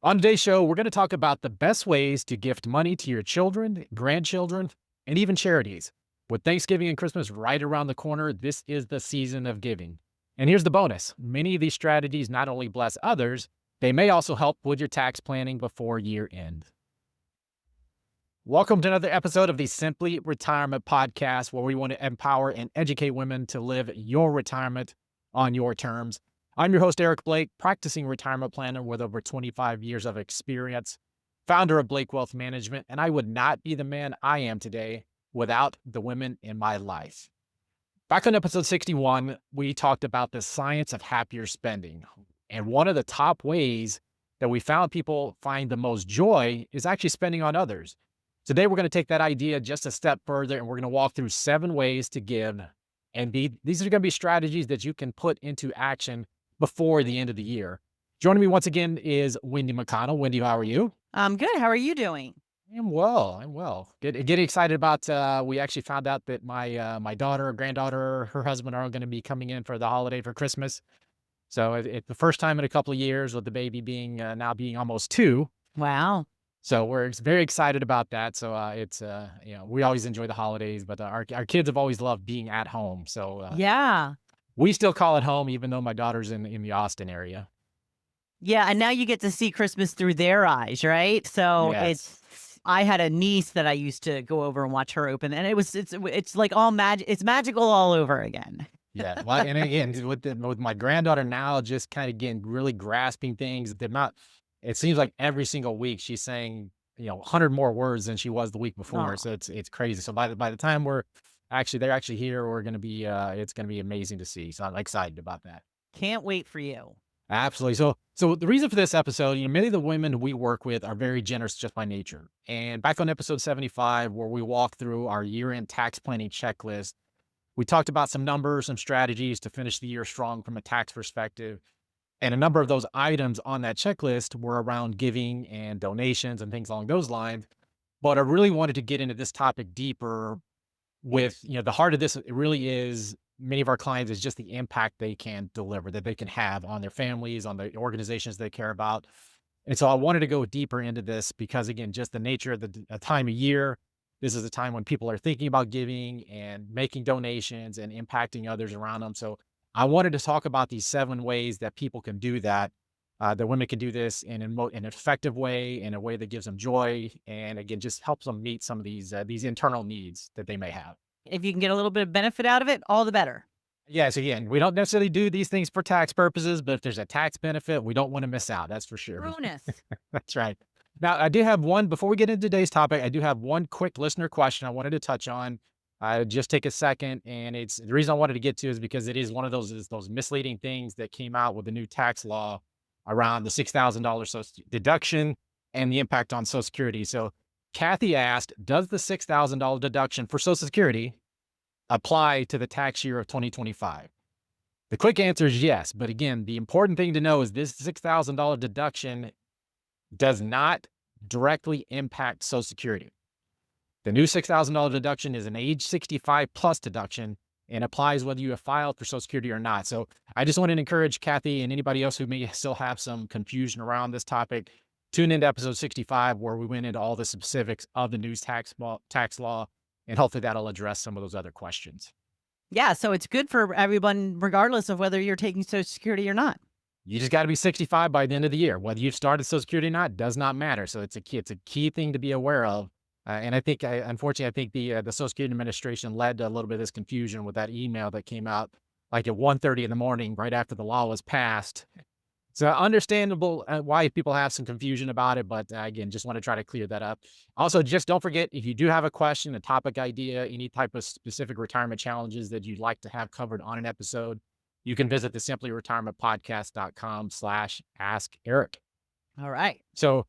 On today's show, we're going to talk about the best ways to gift money to your children, grandchildren, and even charities. With Thanksgiving and Christmas right around the corner, this is the season of giving. And here's the bonus: many of these strategies not only bless others, they may also help with your tax planning before year end. Welcome to another episode of the Simply Retirement Podcast, where we want to empower and educate women to live your retirement on your terms. I'm your host, Eric Blake, practicing retirement planner with over 25 years of experience, founder of Blake Wealth Management, and I would not be the man I am today without the women in my life. Back on episode 61, we talked about the science of happier spending. And one of the top ways that we found people find the most joy is actually spending on others. Today, we're going to take that idea just a step further, and we're going to walk through 7 ways to give. And these are going to be strategies that you can put into action before the end of the year. Joining me once again is Wendy McConnell. Wendy, how are you? I'm good. How are you doing? I'm well. Getting excited about, we actually found out that my daughter, granddaughter, her husband are going to be coming in for the holiday for Christmas. So it's the first time in a couple of years, with the baby being now being almost 2. Wow. So we're very excited about that. So we always enjoy the holidays, but our kids have always loved being at home. So Yeah. we still call it home, even though my daughter's in the Austin area. Yeah. And now you get to see Christmas through their eyes, right? So Yes. I had a niece that I used to go over and watch her open, and it's like all magic. It's magical all over again. Yeah. Well, and again, with my granddaughter now, just kind of getting really grasping things. It seems like every single week she's saying, 100 more words than she was the week before. Oh, So it's crazy. So by the time they're actually here, we're going to be, it's going to be amazing to see. So I'm excited about that. can't wait for you. Absolutely. So the reason for this episode, many of the women we work with are very generous just by nature. And back on episode 75, where we walk through our year-end tax planning checklist, we talked about some numbers, some strategies to finish the year strong from a tax perspective. And a number of those items on that checklist were around giving and donations and things along those lines. But I really wanted to get into this topic deeper with, the heart of this, it really is many of our clients is just the impact they can deliver, that they can have on their families, on the organizations they care about. And so I wanted to go deeper into this because, again, just the nature of the time of year, this is a time when people are thinking about giving and making donations and impacting others around them. So I wanted to talk about these 7 ways that people can do that. That women can do this in an effective way, in a way that gives them joy, and again, just helps them meet some of these internal needs that they may have. If you can get a little bit of benefit out of it, all the better. Yes, again, we don't necessarily do these things for tax purposes, but if there's a tax benefit, we don't want to miss out. That's for sure. Bonus. That's right. Now, I do have one before we get into today's topic. I do have one quick listener question I wanted to touch on. Just take a second, and it's the reason I wanted to get to is because it is one of those misleading things that came out with the new tax law around the $6,000 deduction and the impact on Social Security. So, Kathy asked, "Does the $6,000 deduction for Social Security apply to the tax year of 2025?" The quick answer is yes. But again, the important thing to know is this $6,000 deduction does not directly impact Social Security. The new $6,000 deduction is an age 65 plus deduction and applies whether you have filed for Social Security or not. So I just want to encourage Kathy and anybody else who may still have some confusion around this topic, tune into episode 65, where we went into all the specifics of the new tax law, and hopefully that'll address some of those other questions. Yeah. So it's good for everyone, regardless of whether you're taking Social Security or not. You just got to be 65 by the end of the year. Whether you've started Social Security or not does not matter. So it's a key thing to be aware of. And unfortunately, I think the Social Security Administration led to a little bit of this confusion with that email that came out like at 1:30 in the morning, right after the law was passed. So understandable why people have some confusion about it. But again, just want to try to clear that up. Also, just don't forget, if you do have a question, a topic idea, any type of specific retirement challenges that you'd like to have covered on an episode, you can visit the simplyretirementpodcast.com/ask Eric. All right. So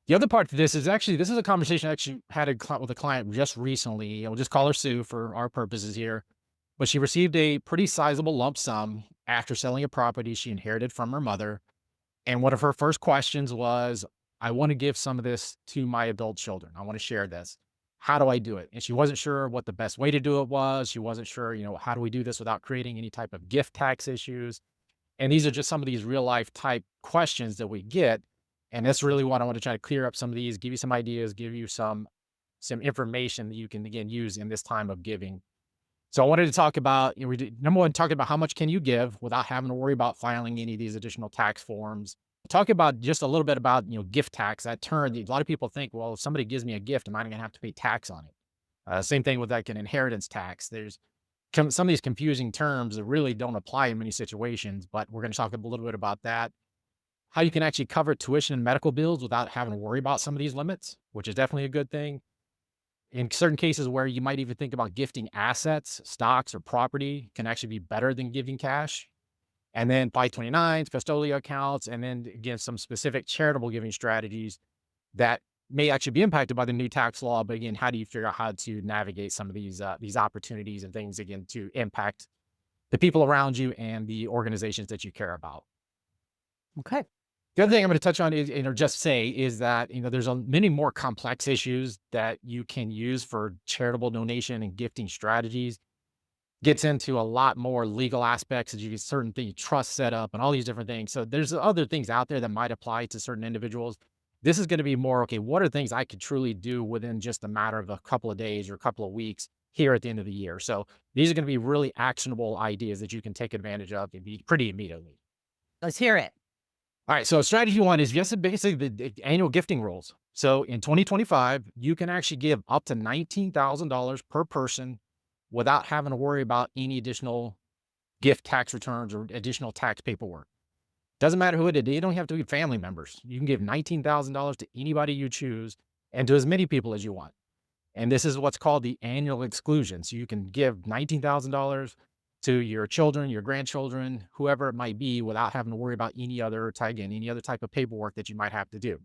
the other part to this is this is a conversation I actually had with a client just recently. We'll just call her Sue for our purposes here. But she received a pretty sizable lump sum after selling a property she inherited from her mother. And one of her first questions was, "I want to give some of this to my adult children. I want to share this. How do I do it?" And she wasn't sure what the best way to do it was. She wasn't sure, how do we do this without creating any type of gift tax issues? And these are just some of these real life type questions that we get. And that's really what I want to try to clear up some of these, give you some ideas, give you some information that you can again use in this time of giving. So I wanted to talk about, we did, number one, talking about how much can you give without having to worry about filing any of these additional tax forms. Talk about just a little bit about, gift tax. That term, a lot of people think, well, if somebody gives me a gift, am I going to have to pay tax on it? Same thing with like an inheritance tax. There's some of these confusing terms that really don't apply in many situations, but we're going to talk a little bit about that. How you can actually cover tuition and medical bills without having to worry about some of these limits, which is definitely a good thing. In certain cases where you might even think about gifting assets, stocks, or property can actually be better than giving cash. And then 529s, custodial accounts, and then again, some specific charitable giving strategies that may actually be impacted by the new tax law. But again, how do you figure out how to navigate some of these opportunities and things again to impact the people around you and the organizations that you care about? Okay. The other thing I'm going to touch on is, or just say, is that there's many more complex issues that you can use for charitable donation and gifting strategies. Gets into a lot more legal aspects as you get certain things, trust set up, and all these different things. So there's other things out there that might apply to certain individuals. This is going to be more okay. What are things I could truly do within just a matter of a couple of days or a couple of weeks here at the end of the year? So these are going to be really actionable ideas that you can take advantage of and be pretty immediately. Let's hear it. All right, so strategy one is just basically the annual gifting rules. So in 2025, you can actually give up to $19,000 per person without having to worry about any additional gift tax returns or additional tax paperwork. Doesn't matter who it is. You don't have to be family members. You can give $19,000 to anybody you choose and to as many people as you want. And this is what's called the annual exclusion. So you can give $19,000 to your children, your grandchildren, whoever it might be, without having to worry about any other type of paperwork that you might have to do.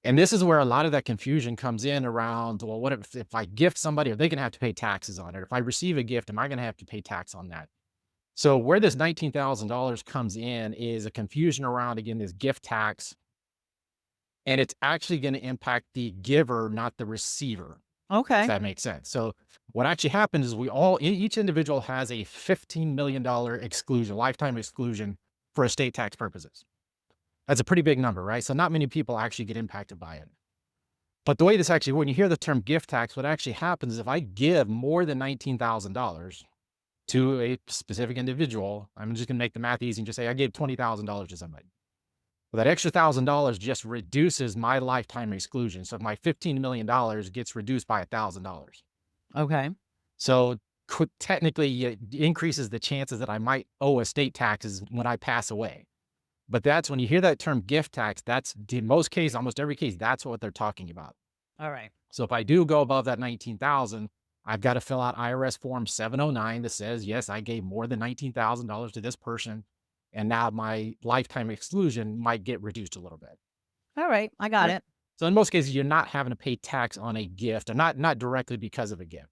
And this is where a lot of that confusion comes in around, well, what if I gift somebody, are they going to have to pay taxes on it? If I receive a gift, am I going to have to pay tax on that? So where this $19,000 comes in is a confusion around, again, this gift tax, and it's actually going to impact the giver, not the receiver. If Okay. that makes sense. So what actually happens is each individual has a $15 million exclusion, lifetime exclusion for estate tax purposes. That's a pretty big number, right? So not many people actually get impacted by it. But the way this actually, when you hear the term gift tax, what actually happens is if I give more than $19,000 to a specific individual, I'm just going to make the math easy and just say I gave $20,000 to somebody. Well, that extra $1,000 just reduces my lifetime exclusion. So if my $15 million gets reduced by $1,000. Okay. So technically, it increases the chances that I might owe estate taxes when I pass away. But that's when you hear that term gift tax, that's in most cases, almost every case, that's what they're talking about. All right. So if I do go above that 19,000, I've got to fill out IRS form 709 that says, yes, I gave more than $19,000 to this person. And now my lifetime exclusion might get reduced a little bit. All right. I got Right. it. So in most cases, you're not having to pay tax on a gift, and not directly because of a gift.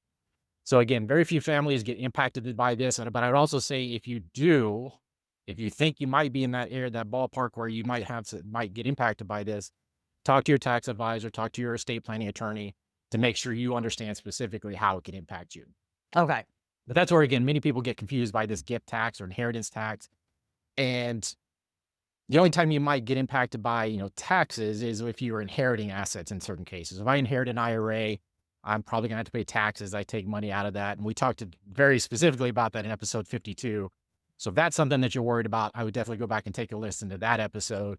So again, very few families get impacted by this. But I would also say if you do, if you think you might be in that area, that ballpark where you might get impacted by this, talk to your tax advisor, talk to your estate planning attorney to make sure you understand specifically how it can impact you. Okay. But that's where, again, many people get confused by this gift tax or inheritance tax. And the only time you might get impacted by, taxes is if you're inheriting assets in certain cases. If I inherit an IRA, I'm probably going to have to pay taxes. I take money out of that. And we talked very specifically about that in episode 52. So if that's something that you're worried about, I would definitely go back and take a listen to that episode.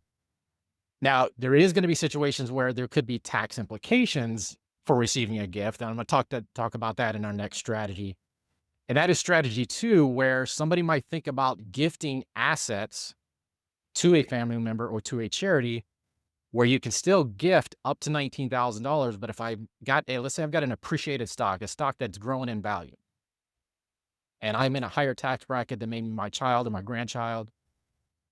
Now, there is going to be situations where there could be tax implications for receiving a gift. And I'm going to talk about that in our next strategy. And that is strategy two, where somebody might think about gifting assets to a family member or to a charity where you can still gift up to $19,000. But if let's say I've got an appreciated stock, a stock that's growing in value, and I'm in a higher tax bracket than maybe my child or my grandchild,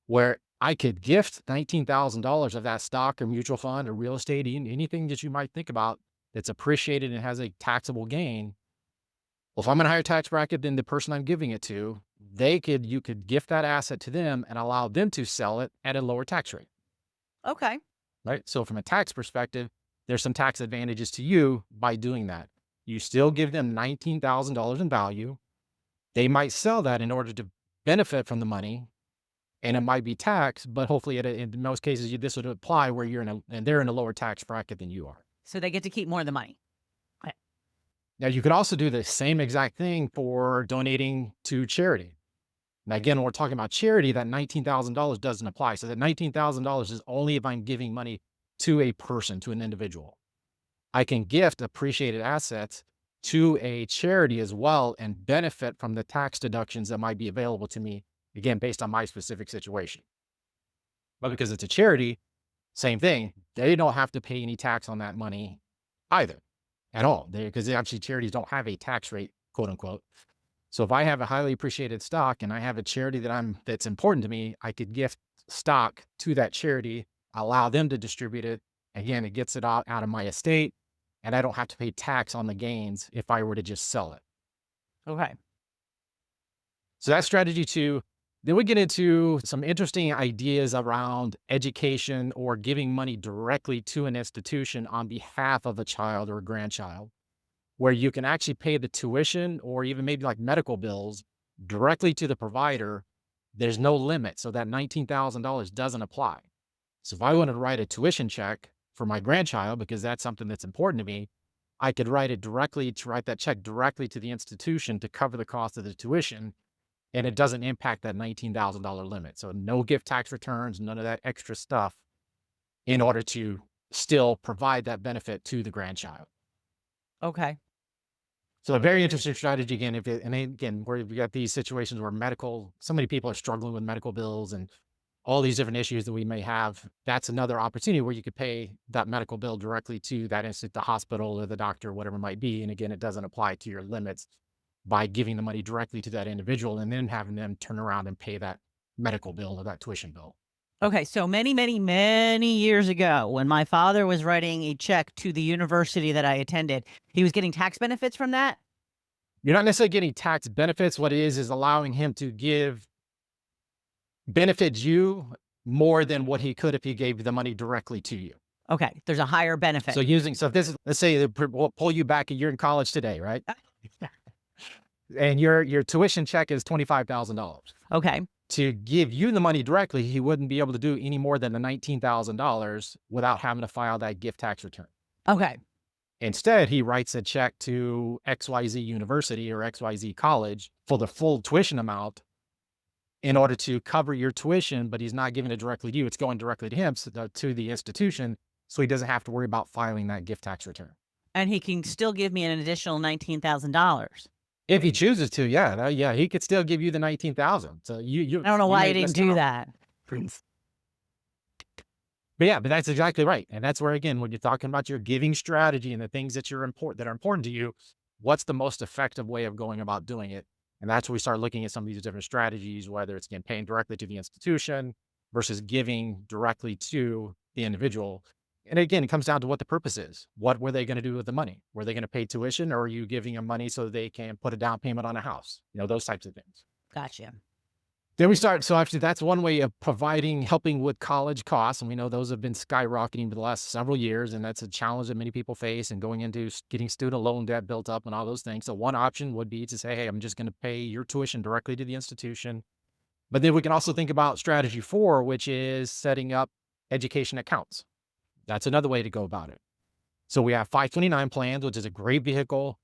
where I could gift $19,000 of that stock or mutual fund or real estate, anything that you might think about that's appreciated and has a taxable gain. Well, if I'm in a higher tax bracket than the person I'm giving it to, you could gift that asset to them and allow them to sell it at a lower tax rate. Okay. Right. So from a tax perspective, there's some tax advantages to you by doing that. You still give them $19,000 in value. They might sell that in order to benefit from the money. and it might be taxed, but hopefully in most cases, this would apply where and they're in a lower tax bracket than you are. So they get to keep more of the money. Okay. Now, you could also do the same exact thing for donating to charity. Now, again, when we're talking about charity, that $19,000 doesn't apply. So that $19,000 is only if I'm giving money to a person, to an individual. I can gift appreciated assets to a charity as well and benefit from the tax deductions that might be available to me, again, based on my specific situation. But because it's a charity, same thing. They don't have to pay any tax on that money either at all. Because actually charities don't have a tax rate, quote unquote. So if I have a highly appreciated stock and I have a charity that's important to me, I could gift stock to that charity, allow them to distribute it. Again, it gets it out of my estate, and I don't have to pay tax on the gains if I were to just sell it. Okay. So that's strategy two. Then we get into some interesting ideas around education or giving money directly to an institution on behalf of a child or a grandchild, where you can actually pay the tuition or even maybe like medical bills directly to the provider. There's no limit. So that $19,000 doesn't apply. So if I wanted to write a tuition check for my grandchild, because that's something that's important to me, I could write that check directly to the institution to cover the cost of the tuition. And it doesn't impact that $19,000 limit. So no gift tax returns, none of that extra stuff in order to still provide that benefit to the grandchild. Okay. So a very interesting strategy again. And again, where we got these situations where so many people are struggling with medical bills and all these different issues that we may have. That's another opportunity where you could pay that medical bill directly to that institute, the hospital or the doctor, whatever it might be. And again, it doesn't apply to your limits by giving the money directly to that individual and then having them turn around and pay that medical bill or that tuition bill. Okay. So many, many, many years ago, when my father was writing a check to the university that I attended, he was getting tax benefits from that. You're not necessarily getting tax benefits. What it is allowing him to benefit you more than what he could if he gave the money directly to you. Okay. There's a higher benefit. So let's say we'll pull you back, you're in college today, right? And your tuition check is $25,000. Okay. To give you the money directly, he wouldn't be able to do any more than the $19,000 without having to file that gift tax return. Okay. Instead, he writes a check to XYZ University or XYZ College for the full tuition amount in order to cover your tuition, but he's not giving it directly to you. It's going directly to him, to the institution, so he doesn't have to worry about filing that gift tax return. And he can still give me an additional $19,000. If he chooses to, yeah, he could still give you the $19,000. So you I don't know why he didn't do that. But that's exactly right. And that's where, again, when you're talking about your giving strategy and the things that are important to you, what's the most effective way of going about doing it? And that's where we start looking at some of these different strategies, whether it's, again, paying directly to the institution versus giving directly to the individual. And again, it comes down to what the purpose is. What were they going to do with the money? Were they going to pay tuition, or are you giving them money so they can put a down payment on a house? Those types of things. Gotcha. Then so actually that's one way of helping with college costs. And we know those have been skyrocketing for the last several years. And that's a challenge that many people face, and going into getting student loan debt built up and all those things. So one option would be to say, hey, I'm just going to pay your tuition directly to the institution. But then we can also think about strategy 4, which is setting up education accounts. That's another way to go about it. So we have 529 plans, which is a great vehicle.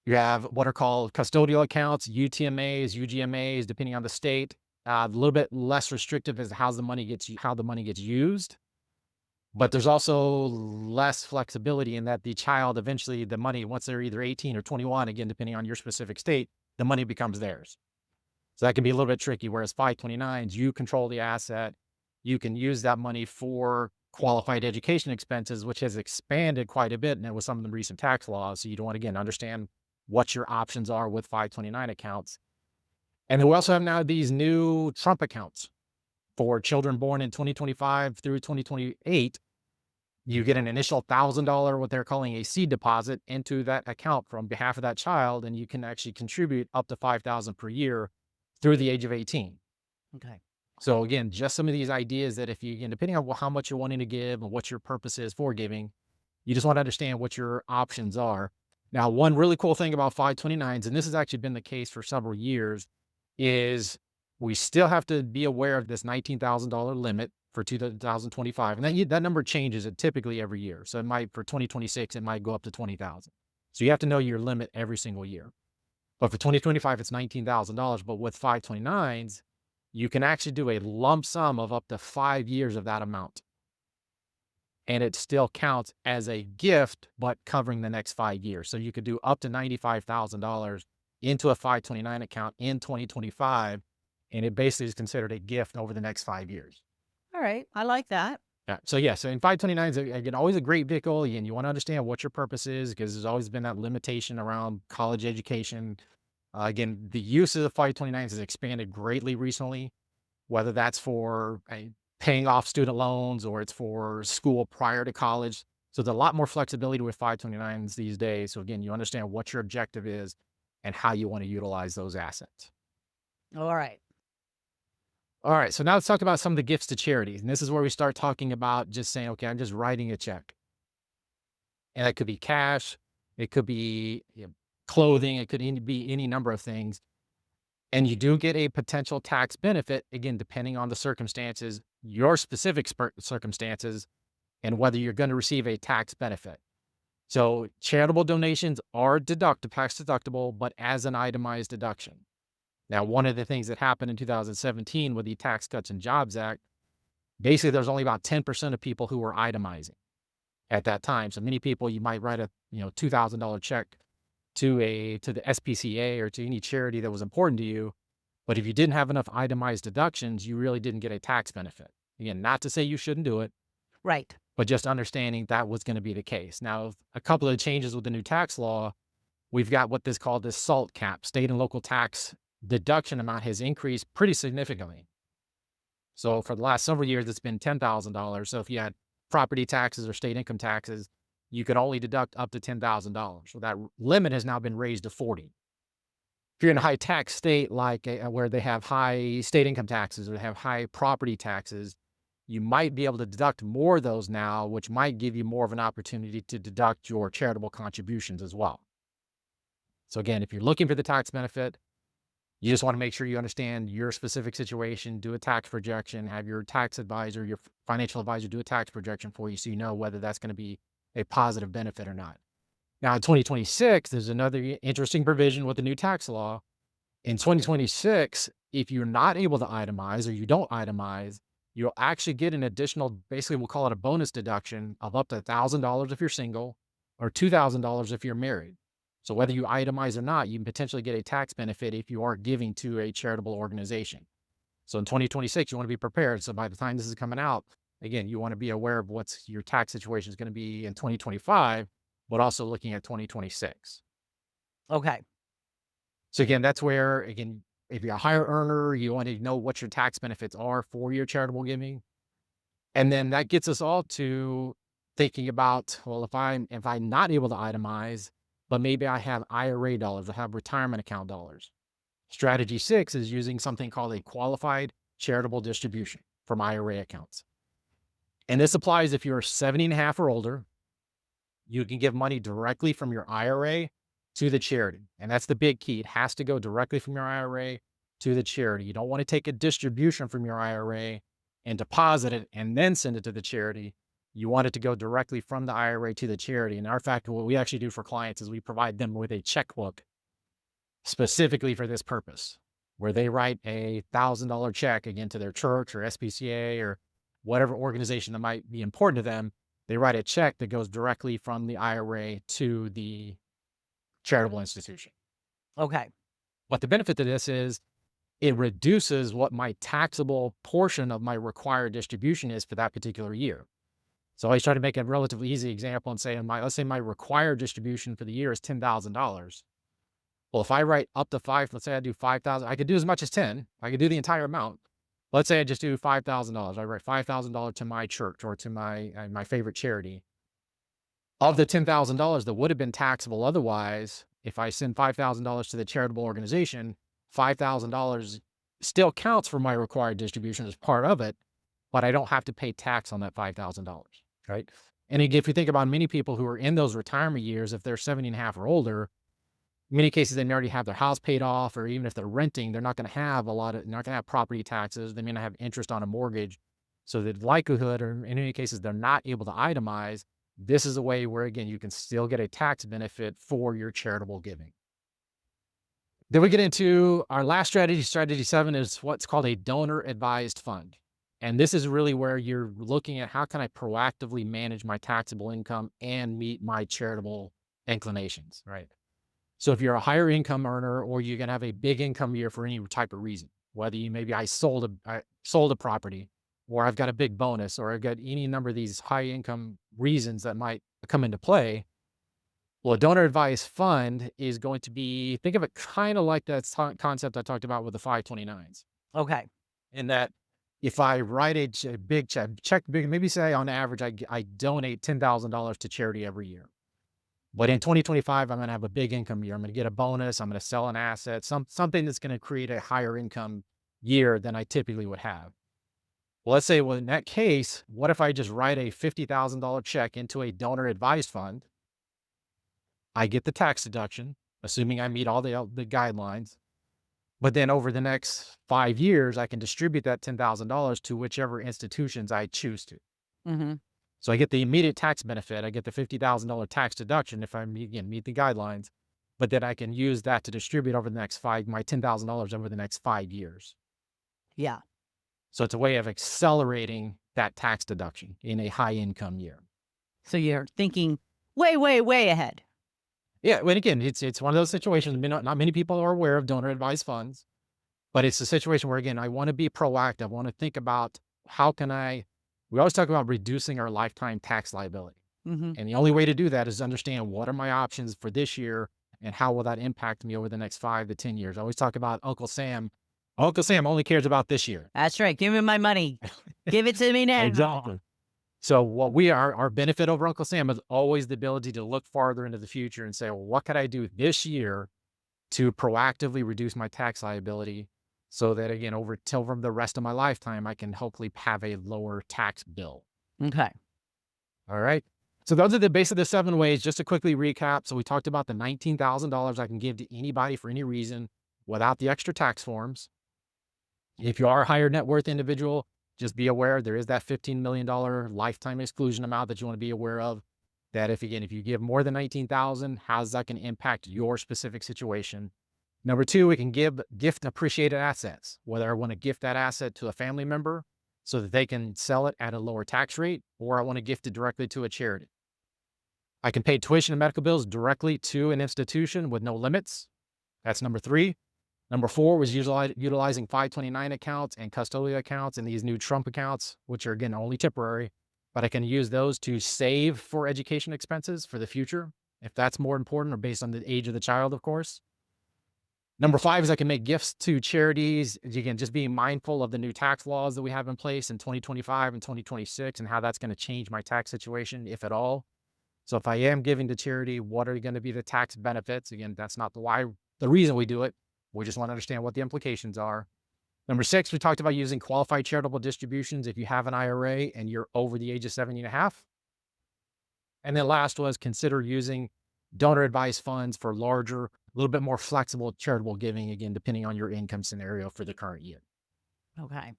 You have what are called custodial accounts, UTMAs, UGMAs, depending on the state. A little bit less restrictive as to how the money gets used. But there's also less flexibility in that the child eventually, the money, once they're either 18 or 21, again, depending on your specific state, the money becomes theirs. So that can be a little bit tricky. Whereas 529s, you control the asset. You can use that money for qualified education expenses, which has expanded quite a bit now with some of the recent tax laws. So you don't want to, again, understand what your options are with 529 accounts. And then we also have now these new Trump accounts for children born in 2025 through 2028. You get an initial $1,000, what they're calling a seed deposit, into that account from behalf of that child. And you can actually contribute up to $5,000 per year through the age of 18. Okay. So again, just some of these ideas that depending on how much you're wanting to give and what your purpose is for giving, you just want to understand what your options are. Now, one really cool thing about 529s, and this has actually been the case for several years, is We still have to be aware of this $19,000 limit for 2025, and that number changes it typically every year. So it might for 2026, it might go up to 20,000. So you have to know your limit every single year. But for 2025, it's $19,000. But with 529s, you can actually do a lump sum of up to 5 years of that amount. And it still counts as a gift, but covering the next 5 years. So you could do up to $95,000 into a 529 account in 2025. And it basically is considered a gift over the next 5 years. All right. I like that. Yeah. So yeah. So in 529s, again, always a great vehicle. And you want to understand what your purpose is because there's always been that limitation around college education. Again, the use of the 529s has expanded greatly recently, whether that's for paying off student loans or it's for school prior to college. So there's a lot more flexibility with 529s these days. So again, you understand what your objective is and how you want to utilize those assets. All right. All right. So now let's talk about some of the gifts to charities. And this is where we start talking about just saying, okay, I'm just writing a check. And that could be cash, it could be clothing, it could be any number of things. And you do get a potential tax benefit, again, depending on the circumstances, your specific circumstances, and whether you're going to receive a tax benefit. So charitable donations are tax deductible, but as an itemized deduction. Now, one of the things that happened in 2017 with the Tax Cuts and Jobs Act, basically there's only about 10% of people who were itemizing at that time. So many people, you might write a $2,000 check to the SPCA or to any charity that was important to you. But if you didn't have enough itemized deductions, you really didn't get a tax benefit. Again, not to say you shouldn't do it, Right. but just understanding that was going to be the case. Now, a couple of changes with the new tax law, we've got what this called the SALT cap. State and local tax deduction amount has increased pretty significantly. So for the last several years, it's been $10,000. So if you had property taxes or state income taxes, you could only deduct up to $10,000. So that limit has now been raised to 40. If you're in a high tax state like where they have high state income taxes or they have high property taxes, you might be able to deduct more of those now, which might give you more of an opportunity to deduct your charitable contributions as well. So again, if you're looking for the tax benefit, you just want to make sure you understand your specific situation, do a tax projection, have your tax advisor, your financial advisor do a tax projection for you so you know whether that's going to be a positive benefit or not. Now, in 2026, there's another interesting provision with the new tax law. In 2026, if you're not able to itemize or you don't itemize, you'll actually get an additional, basically, we'll call it a bonus deduction of up to $1,000 if you're single or $2,000 if you're married. So whether you itemize or not, you can potentially get a tax benefit if you are giving to a charitable organization. So in 2026, you want to be prepared. So by the time this is coming out, again, you want to be aware of what's your tax situation is going to be in 2025, but also looking at 2026. Okay. So again, that's where, again, if you're a higher earner, you want to know what your tax benefits are for your charitable giving. And then that gets us all to thinking about, well, if I'm not able to itemize, but maybe I have IRA dollars, I have retirement account dollars. Strategy 6 is using something called a qualified charitable distribution from IRA accounts. And this applies if you're 70 and a half or older. You can give money directly from your IRA to the charity. And that's the big key. It has to go directly from your IRA to the charity. You don't want to take a distribution from your IRA and deposit it and then send it to the charity. You want it to go directly from the IRA to the charity. And our fact, what we actually do for clients is we provide them with a checkbook specifically for this purpose, where they write a $1,000 check again to their church or SPCA or whatever organization that might be important to them. They write a check that goes directly from the IRA to the charitable institution. Okay. What the benefit to this is it reduces what my taxable portion of my required distribution is for that particular year. So I always try to make a relatively easy example and say, let's say my required distribution for the year is $10,000. Well, if I write up to let's say I do 5,000, I could do as much as 10. I could do the entire amount. Let's say I just do $5,000. I write $5,000 to my church or to my favorite charity. Of the $10,000 that would have been taxable otherwise, if I send $5,000 to the charitable organization, $5,000 still counts for my required distribution as part of it, but I don't have to pay tax on that $5,000, right? And if you think about many people who are in those retirement years, if they're 70 and a half or older, In many cases, they may already have their house paid off, or even if they're renting, they're not going to have not going to have property taxes. They may not have interest on a mortgage. So the likelihood, or in many cases, they're not able to itemize. This is a way where, again, you can still get a tax benefit for your charitable giving. Then we get into our last strategy. Strategy 7 is what's called a donor advised fund. And this is really where you're looking at how can I proactively manage my taxable income and meet my charitable inclinations, right? So if you're a higher income earner or you're going to have a big income year for any type of reason, whether I sold a property, or I've got a big bonus, or I've got any number of these high income reasons that might come into play, well, a donor advised fund is going to be, think of it kind of like that concept I talked about with the 529s, Okay. in that if I write a big check big, maybe say on average, I donate $10,000 to charity every year. But in 2025, I'm going to have a big income year. I'm going to get a bonus. I'm going to sell an asset, something that's going to create a higher income year than I typically would have. Well, let's say, well, in that case, what if I just write a $50,000 check into a donor advised fund? I get the tax deduction, assuming I meet all the guidelines. But then over the next 5 years, I can distribute that $10,000 to whichever institutions I choose to. Mhm. So I get the immediate tax benefit. I get the $50,000 tax deduction if I meet the guidelines, but then I can use that to distribute over the next my $10,000 over the next 5 years. Yeah. So it's a way of accelerating that tax deduction in a high income year. So you're thinking way, way, way ahead. Yeah, and again, it's one of those situations. Not many people are aware of donor advised funds, but it's a situation where, again, I want to be proactive. I want to think about how can I. We always talk about reducing our lifetime tax liability. Mhm. And the only way to do that is understand what are my options for this year and how will that impact me over the next 5 to 10 years. I always talk about Uncle Sam. Uncle Sam only cares about this year. That's right. Give me my money. Give it to me now. Exactly. So our benefit over Uncle Sam is always the ability to look farther into the future and say, well, what could I do this year to proactively reduce my tax liability so that, again, over till from the rest of my lifetime, I can hopefully have a lower tax bill. Okay. All right. So those are the base of the 7 ways. Just to quickly recap. So we talked about the $19,000 I can give to anybody for any reason without the extra tax forms. If you are a higher net worth individual, just be aware there is that $15 million lifetime exclusion amount that you want to be aware of. That if you give more than 19,000, how's that going to impact your specific situation? Number 2, we can gift appreciated assets, whether I want to gift that asset to a family member so that they can sell it at a lower tax rate, or I want to gift it directly to a charity. I can pay tuition and medical bills directly to an institution with no limits. That's number 3. Number 4 was utilizing 529 accounts and custodial accounts and these new Trump accounts, which are, again, only temporary, but I can use those to save for education expenses for the future, if that's more important, or based on the age of the child, of course. Number 5 is I can make gifts to charities. Again, just being mindful of the new tax laws that we have in place in 2025 and 2026 and how that's going to change my tax situation, if at all. So if I am giving to charity, what are going to be the tax benefits? Again, that's not the reason we do it. We just want to understand what the implications are. Number 6, we talked about using qualified charitable distributions if you have an IRA and you're over the age of 70 and a half. And then last was consider using donor advised funds for larger, a little bit more flexible charitable giving, again, depending on your income scenario for the current year. Okay.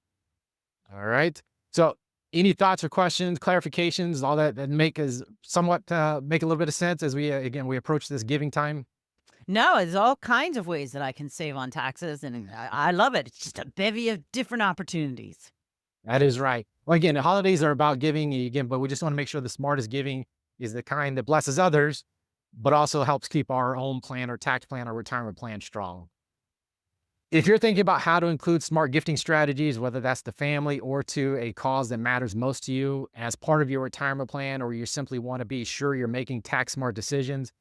All right. So any thoughts or questions, clarifications, all that make us somewhat make a little bit of sense as we approach this giving time? No, there's all kinds of ways that I can save on taxes, and I love it. It's just a bevy of different opportunities. That is right. Well, again, the holidays are about giving again, but we just want to make sure the smartest giving is the kind that blesses others, but also helps keep our own plan or tax plan or retirement plan strong. If you're thinking about how to include smart gifting strategies, whether that's to family or to a cause that matters most to you as part of your retirement plan, or you simply want to be sure you're making tax smart decisions,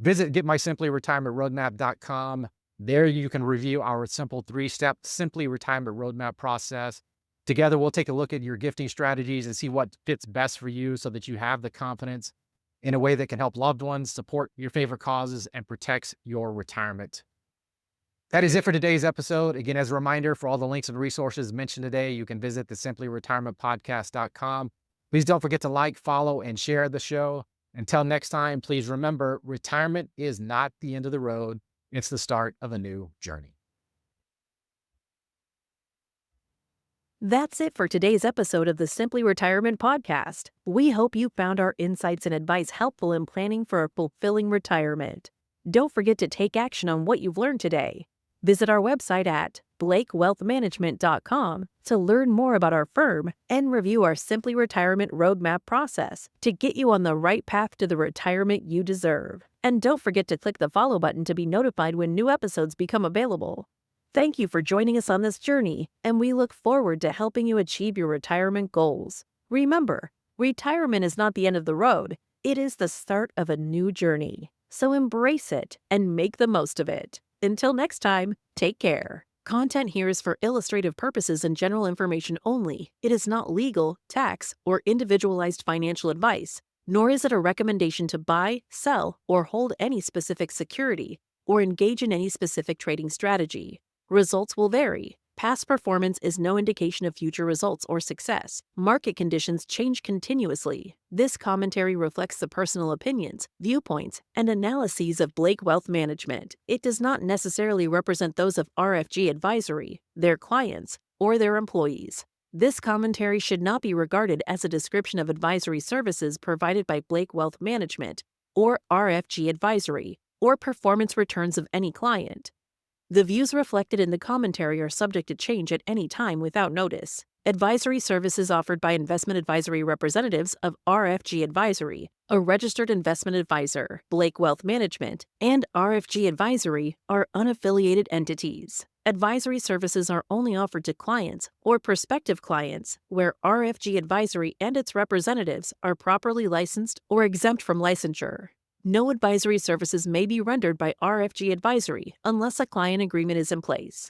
visit getmysimplyretirementroadmap.com. There you can review our simple 3-step Simply Retirement Roadmap process. Together, we'll take a look at your gifting strategies and see what fits best for you so that you have the confidence in a way that can help loved ones, support your favorite causes, and protects your retirement. That is it for today's episode. Again, as a reminder, for all the links and resources mentioned today, you can visit the simplyretirementpodcast.com. Please don't forget to like, follow, and share the show. Until next time, please remember, retirement is not the end of the road. It's the start of a new journey. That's it for today's episode of the Simply Retirement Podcast. We hope you found our insights and advice helpful in planning for a fulfilling retirement. Don't forget to take action on what you've learned today. Visit our website at blakewealthmanagement.com to learn more about our firm and review our Simply Retirement Roadmap process to get you on the right path to the retirement you deserve. And don't forget to click the follow button to be notified when new episodes become available. Thank you for joining us on this journey, and we look forward to helping you achieve your retirement goals. Remember, retirement is not the end of the road, it is the start of a new journey. So embrace it and make the most of it. Until next time, take care. Content here is for illustrative purposes and general information only. It is not legal, tax, or individualized financial advice, nor is it a recommendation to buy, sell, or hold any specific security, or engage in any specific trading strategy. Results will vary. Past performance is no indication of future results or success. Market conditions change continuously. This commentary reflects the personal opinions, viewpoints, and analyses of Blake Wealth Management. It does not necessarily represent those of RFG Advisory, their clients, or their employees. This commentary should not be regarded as a description of advisory services provided by Blake Wealth Management or RFG Advisory, or performance returns of any client. The views reflected in the commentary are subject to change at any time without notice. Advisory services offered by investment advisory representatives of RFG Advisory, a registered investment advisor, Blake Wealth Management, and RFG Advisory are unaffiliated entities. Advisory services are only offered to clients or prospective clients where RFG Advisory and its representatives are properly licensed or exempt from licensure. No advisory services may be rendered by RFG Advisory unless a client agreement is in place.